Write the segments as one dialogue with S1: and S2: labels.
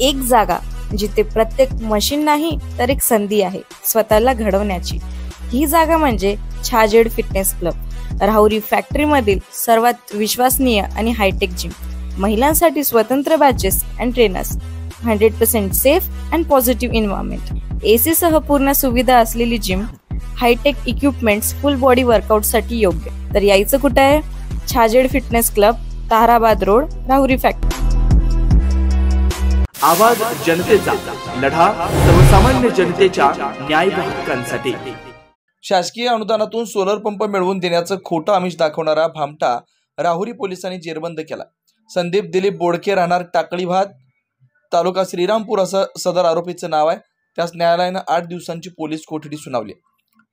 S1: एक जागा जिथे प्रत्येक मशीन नाही तर एक संधी आहे स्वतःला घडवण्याची। ही जागा म्हणजे Chhajed fitness club, Rahuri factory मधील सर्वात विश्वसनीय आणि हायटेक जिम। महिलांसाठी स्वतंत्र batches and trainers, 100% safe and positive environment, AC सह पूर्ण सुविधा असलेली gym, hi-tech equipments, full body workout साठी योग्य। तर यायचं कुठे आहे? Chhajed fitness club, Tarabad road, Rahuri factory.
S2: आवाज जनतेचा, लढा सर्वसामान्य जनतेच्या न्याय व हक्कांसाठी।
S3: शासकीय अनुदानातून सोलर पंप मिळवून देण्याचं खोटं आमिष दाखवणारा भामटा राहुरी पोलिसांनी जेरबंद केला। संदीप दिलीप बोडके, राहणार टाकळी भात, तालुका श्रीरामपूर असं सदर आरोपीचं नाव आहे। त्यास न्यायालयानं 8 दिवसांची पोलीस कोठडी सुनावली।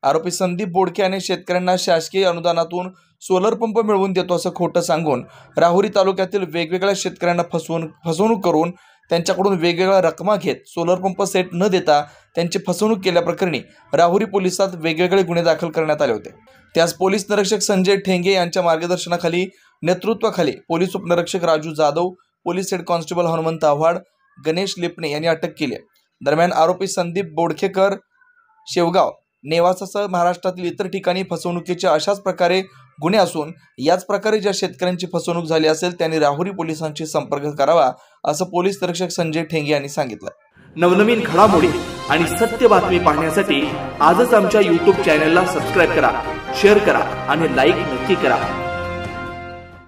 S3: आरोपी संदीप बोडके याने शेतकऱ्यांना शासकीय अनुदानातून सोलर पंप मिळवून देतो असं खोटं सांगून राहुरी तालुक्यातील वेगवेगळ्या शेतकऱ्यांना फसवणूक करून त्यांच्याकडून वेगवेगळ्या रकमा घेत सोलर पंप सेट न देता त्यांची फसवणूक केल्याप्रकरणी राहुरी पोलिसात वेगवेगळे गुन्हे दाखल करण्यात आले होते। त्यास पोलीस निरीक्षक संजय ठेंगे यांच्या मार्गदर्शनाखाली नेतृत्वाखाली पोलीस उपनिरीक्षक Raju Jadhav, police head constable Hanumant Awhad, Ganesh Lipne यांनी अटक केली। दरम्यान आरोपी संदीप बोडकेकर शेवगाव नेवासासह महाराष्ट्रातील इतर ठिकाणी फसवणुकीचे अशाच प्रकारे गुन्हे असून याच प्रकारे ज्या शेतकऱ्यांची फसवणूक झाली असेल त्यांनी राहुरी पोलिसांशी संपर्क करावा असं पोलीस निरीक्षक संजय ठेंगे यांनी सांगितलं।
S2: नवनवीन घडामोडी आणि सत्य बातमी पाहण्यासाठी आजच आमच्या YouTube चॅनलला सबस्क्राइब करा, शेअर करा आणि लाईक नक्की करा।